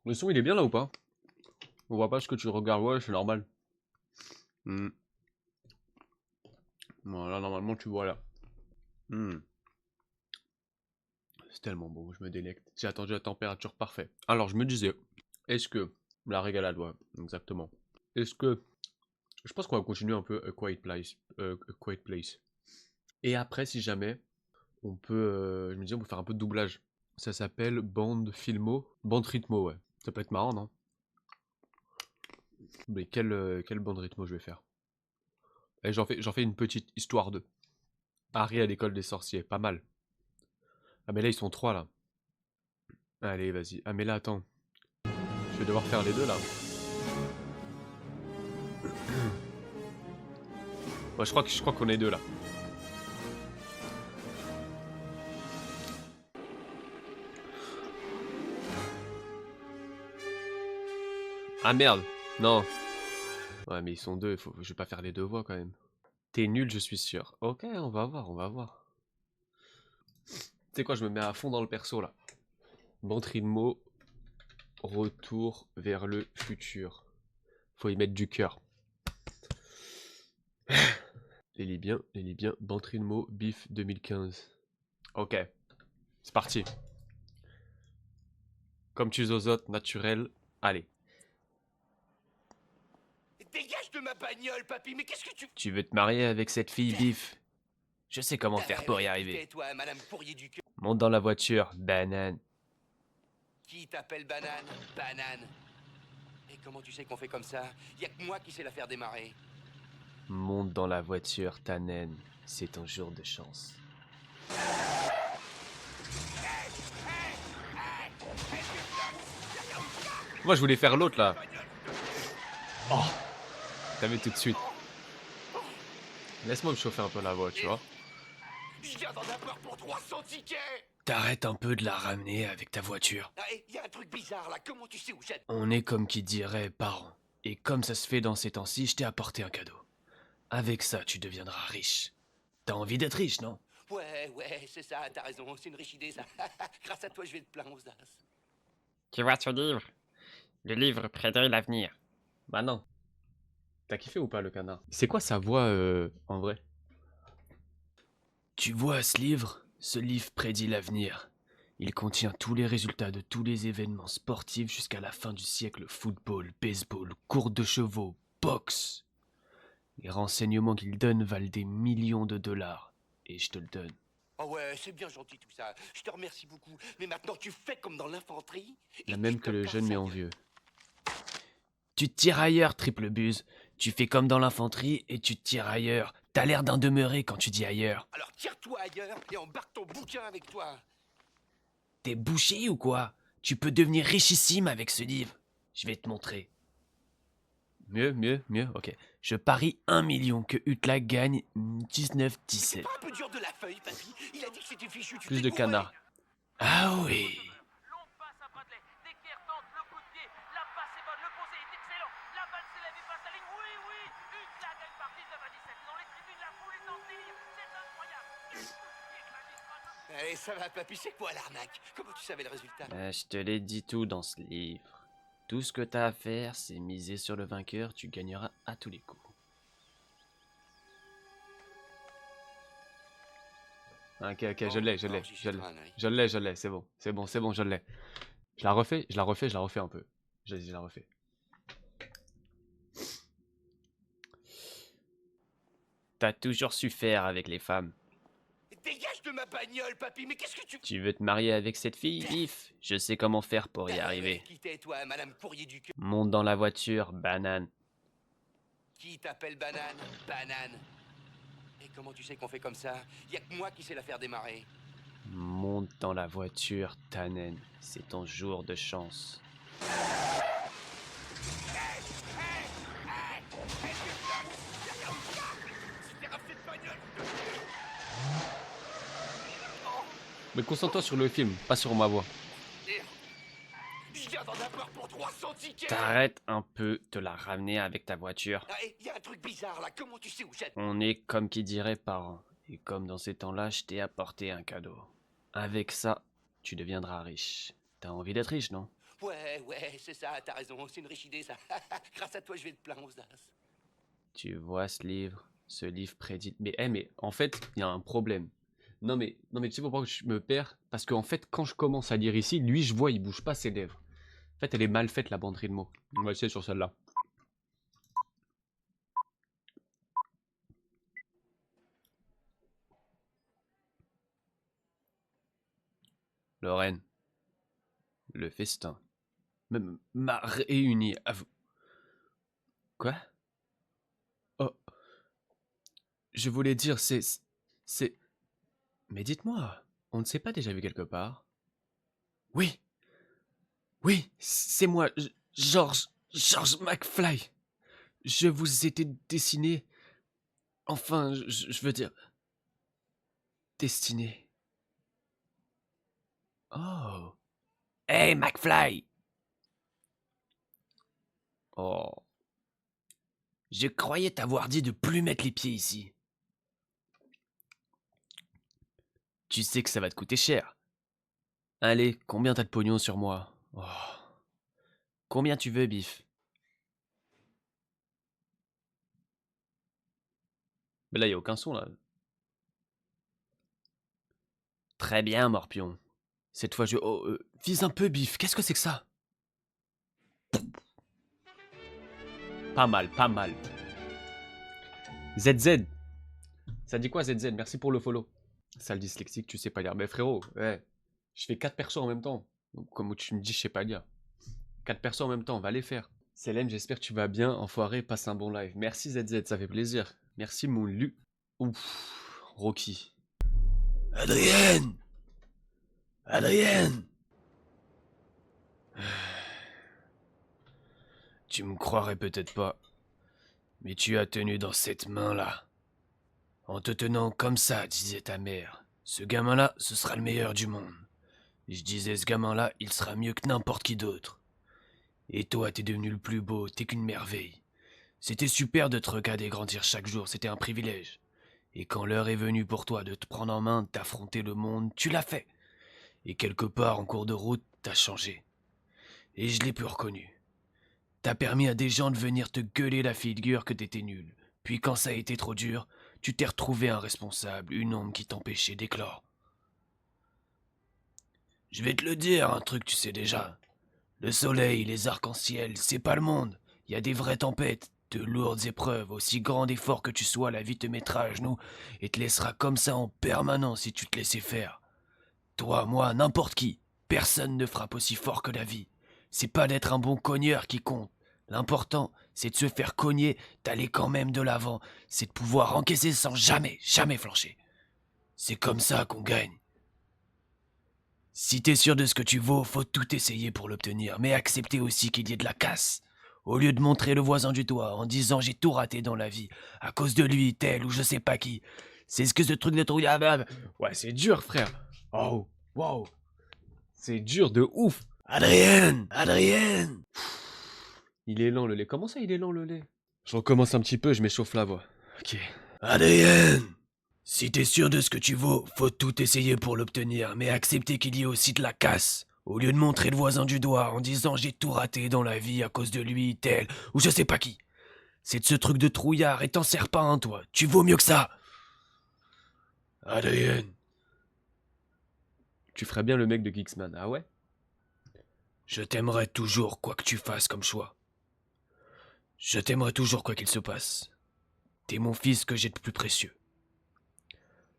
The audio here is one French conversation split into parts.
Le son, il est bien là ou pas? On voit pas ce que tu regardes, ouais, c'est normal. Voilà, normalement, tu vois là. Hmm. C'est tellement bon, je me délecte. J'ai attendu la température parfaite. Alors, je me disais, est-ce que... La régalade, ouais, exactement. Est-ce que... Je pense qu'on va continuer un peu A Quiet Place. A Quiet Place. Et après, si jamais, on peut... je me dis, on peut faire un peu de doublage. Ça s'appelle Bande Filmo. Bande Ritmo, ouais. Ça peut être marrant, non? Mais quelle bande rythmo je vais faire? Et j'en fais une petite histoire de Harry à l'école des sorciers, pas mal. Ah mais là ils sont trois là. Allez vas-y. Ah mais là attends, je vais devoir faire les deux là. Ouais, je crois qu'on est deux là. Ah merde, non. Ouais mais ils sont deux, je vais pas faire les deux voix quand même. T'es nul je suis sûr. Ok, on va voir, on va voir. Tu sais quoi, je me mets à fond dans le perso là. Ventrimo, retour vers le futur. Faut y mettre du cœur. Les Libyens, Ventrimo, Bif 2015. Ok, c'est parti. Comme tu zozotes, naturel. Allez. Dégage de ma bagnole, papy, mais qu'est-ce que tu... Tu veux te marier avec cette fille, Bif? Je sais comment faire pour y arriver. Tais-toi, madame Fourrier du cœur. Monte dans la voiture, banane. Qui t'appelle banane? Banane. Et comment tu sais qu'on fait comme ça? Y a que moi qui sais la faire démarrer. Monte dans la voiture, ta naine. C'est ton jour de chance. Moi, je voulais faire l'autre là. Oh, t'as vu tout de suite. Laisse-moi me chauffer un peu la voix, tu vois. Je viens d'en avoir pour 300 tickets. T'arrêtes un peu de la ramener avec ta voiture. Ah, y a un truc bizarre là, comment tu sais où j'habite? On est comme qui dirait parents. Et comme ça se fait dans ces temps-ci, je t'ai apporté un cadeau. Avec ça, tu deviendras riche. T'as envie d'être riche, non? Ouais, c'est ça, t'as raison, c'est une riche idée ça. Grâce à toi, je vais te plaindre aux as. Tu vois ce livre? Le livre prédit l'avenir. Bah non. T'as kiffé ou pas le canard? C'est quoi sa voix en vrai? Tu vois ce livre? Ce livre prédit l'avenir. Il contient tous les résultats de tous les événements sportifs jusqu'à la fin du siècle: football, baseball, course de chevaux, boxe. Les renseignements qu'il donne valent des millions de dollars. Et je te le donne. Oh ouais, c'est bien gentil tout ça. Je te remercie beaucoup. Mais maintenant, tu fais comme dans l'infanterie. La Et même tu que te le jeune casses mais la en gueule. vieux. Tu te tires ailleurs, triple buse. Tu fais comme dans l'infanterie et tu te tires ailleurs. T'as l'air d'un demeuré quand tu dis ailleurs. Alors tire-toi ailleurs et embarque ton bouquin avec toi. T'es bouché ou quoi? Tu peux devenir richissime avec ce livre. Je vais te montrer. Mieux, ok. Je parie 1 million que Utla gagne Mais c'est 19-17. pas un peu dur de la feuille, papy? Il a dit que c'était fichu, tu Plus t'es de gouré. canards. Ah oui. Longue passe à Bradley. Decker tente le coup de pied. La passe est bonne. Le posé est excellent. La balle s'élève et passe la ligne. Oui. Huxla gagne par 19-17. Dans les tribunes, la foule est en délire. C'est incroyable. Allez, ça va, papy, c'est quoi l'arnaque? Comment tu savais le résultat? Je te l'ai dit tout dans ce livre. Tout ce que t'as à faire, c'est miser sur le vainqueur, tu gagneras à tous les coups. Ok, je Bon, l'ai, alors j'y jetterai un œil. je l'ai, c'est bon, je l'ai. Je la refais un peu. Je la refais. T'as toujours su faire avec les femmes. Dégage de ma bagnole, papy, mais qu'est-ce que tu... Tu veux te marier avec cette fille, Bif? Je sais comment faire pour y arriver. Qui tais-toi, madame Fourrier du cœur. Monte dans la voiture, banane. Qui t'appelle banane? Banane. Et comment tu sais qu'on fait comme ça? Y a que moi qui sais la faire démarrer. Monte dans la voiture, ta naine. C'est ton jour de chance. Mais concentre-toi sur le film, pas sur ma voix. Je viens d'en avoir pour 300 tickets. T'arrêtes un peu de la ramener avec ta voiture. Ah, y a un truc bizarre là, comment tu sais où j'habite? On est comme qui dirait parents. Et comme dans ces temps-là, je t'ai apporté un cadeau. Avec ça, tu deviendras riche. T'as envie d'être riche, non? Ouais, c'est ça, t'as raison, c'est une riche idée, ça. Grâce à toi, je vais te plaindre aux as. Tu vois ce livre prédit. Mais en fait, il y a un problème. Non mais tu sais pourquoi je me perds? Parce qu'en fait, quand je commence à lire ici, lui, je vois, il bouge pas ses lèvres. En fait, elle est mal faite, la banderie de mots. On va essayer sur celle-là. Lorraine, le festin m'a réuni à vous. Quoi? Oh, je voulais dire, c'est... Mais dites-moi, on ne s'est pas déjà vu quelque part? Oui, oui, c'est moi, George McFly. Je vous étais dessiné, enfin, je veux dire, destiné. Oh. Hey, McFly! Oh. Je croyais t'avoir dit de plus mettre les pieds ici. Tu sais que ça va te coûter cher. Allez, combien t'as de pognon sur moi? Oh. Combien tu veux, Biff? Mais là, y a aucun son, là. Très bien, Morpion. Cette fois, Oh, vise un peu, Biff. Qu'est-ce que c'est que ça? Pas mal, pas mal. ZZ. Ça dit quoi, ZZ? Merci pour le follow. Sale dyslexique, tu sais pas lire. Mais frérot, ouais. Je fais 4 persos en même temps. Donc, comme tu me dis, je sais pas lire. 4 persos en même temps, va les faire. Célène, j'espère que tu vas bien. Enfoiré, passe un bon live. Merci ZZ, ça fait plaisir. Merci mon Lu. Ouf, Rocky. Adrienne! Adrienne! Tu me croirais peut-être pas, mais tu as tenu dans cette main-là. En te tenant comme ça, disait ta mère. Ce gamin-là, ce sera le meilleur du monde. Et je disais, ce gamin-là, il sera mieux que n'importe qui d'autre. Et toi, t'es devenu le plus beau, t'es qu'une merveille. C'était super de te regarder grandir chaque jour, c'était un privilège. Et quand l'heure est venue pour toi de te prendre en main, d'affronter le monde, tu l'as fait. Et quelque part, en cours de route, t'as changé. Et je l'ai plus reconnu. T'as permis à des gens de venir te gueuler la figure que t'étais nul. Puis quand ça a été trop dur, tu t'es retrouvé un responsable, une ombre qui t'empêchait d'éclore. Je vais te le dire, un truc tu sais déjà. Le soleil, les arcs-en-ciel, c'est pas le monde. Il y a des vraies tempêtes, de lourdes épreuves. Aussi grand effort que tu sois, la vie te mettra à genoux et te laissera comme ça en permanence si tu te laissais faire. Toi, moi, n'importe qui. Personne ne frappe aussi fort que la vie. C'est pas d'être un bon cogneur qui compte. L'important, c'est de se faire cogner, d'aller quand même de l'avant. C'est de pouvoir encaisser sans jamais flancher. C'est comme ça qu'on gagne. Si t'es sûr de ce que tu vaux, faut tout essayer pour l'obtenir, mais accepter aussi qu'il y ait de la casse. Au lieu de montrer le voisin du doigt en disant j'ai tout raté dans la vie, à cause de lui, tel ou je sais pas qui. C'est ce que ce truc de trouillard. Ouais, c'est dur, frère. Oh, wow. C'est dur de ouf. Adrienne. Il est lent, le lait. Comment ça, il est lent, le lait? Je recommence un petit peu, je m'échauffe la voix. Ok. Adrienne. Si t'es sûr de ce que tu vaux, faut tout essayer pour l'obtenir, mais accepter qu'il y ait aussi de la casse. Au lieu de montrer le voisin du doigt en disant j'ai tout raté dans la vie à cause de lui, tel, ou je sais pas qui. C'est de ce truc de trouillard et t'en sers pas un, toi. Tu vaux mieux que ça. Adrienne. Tu ferais bien le mec de Geeksman, ah ouais? Je t'aimerai toujours quoi que tu fasses comme choix. Je t'aimerai toujours quoi qu'il se passe. T'es mon fils que j'ai de plus précieux.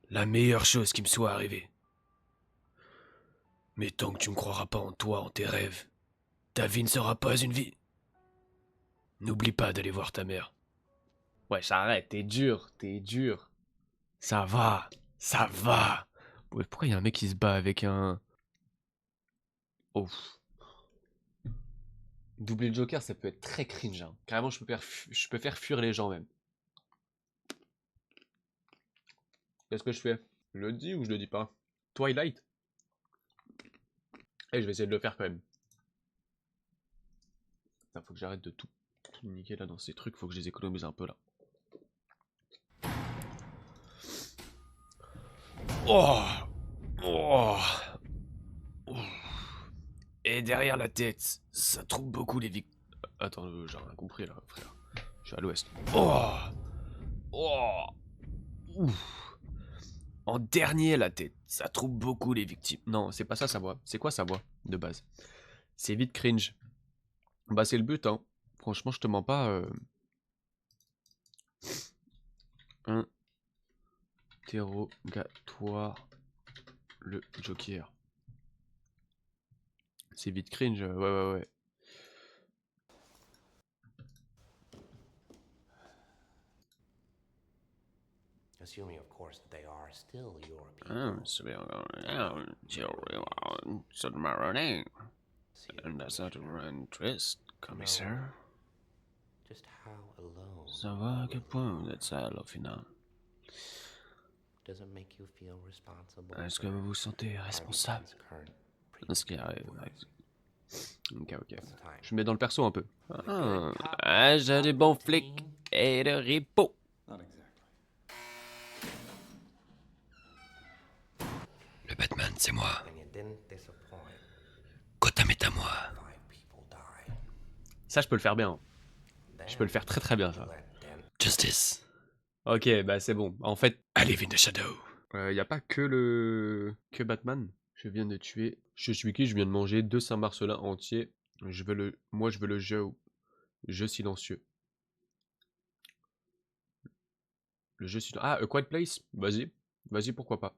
La meilleure chose qui me soit arrivée. Mais tant que tu ne croiras pas en toi, en tes rêves, ta vie ne sera pas une vie. N'oublie pas d'aller voir ta mère. Ouais, j'arrête, t'es dur. Ça va. Ouais, pourquoi il y a un mec qui se bat avec un... Oh. Doubler le Joker, ça peut être très cringe. Hein. Carrément, je peux faire fuir les gens même. Qu'est-ce que je fais? Je le dis ou je le dis pas? Twilight? Eh, je vais essayer de le faire quand même. Putain, faut que j'arrête de tout niquer là dans ces trucs, faut que je les économise un peu là. Oh, oh, oh. Et derrière la tête, ça trouve beaucoup les victimes. Attends, j'ai rien compris là, frère. Je suis à l'ouest. Oh! Oh! Ouf! En dernier, la tête, ça trouve beaucoup les victimes. Non, c'est pas ça sa voix. C'est quoi sa voix de base? C'est vite cringe. Bah, c'est le but, hein. Franchement, je te mens pas. Interrogatoire. Le Joker. C'est vite cringe. Ouais. Assuming, of course, that they are still your Ah, people. c'est bien. Submarine. See the And that's not a picture. interest, commissaire. Just how alone Ça va à are quel we point now? vous êtes seul au final? Does it make you feel responsible Est-ce que for vous vous sentez responsable Arlington's current de ce qui pre- arrive? Ok. What's the time? Je me mets dans le perso un peu. The good cop, J'ai des bons flics 13. et de ripoux. Not exactly. Le Batman, c'est moi. And you didn't disappoint. Gotham est à moi. 5 people die. Ça, je peux le faire bien. Je Then peux le faire très très bien, you ça. let Dent Justice. Ok, bah c'est bon. En fait, I live in the shadow. Y a pas que Batman. Je viens de tuer. Je suis qui? Je viens de manger 2 Saint-Marcelin entiers. Moi, je veux le jeu silencieux. Le jeu silencieux. Ah, A Quiet Place? Vas-y, pourquoi pas.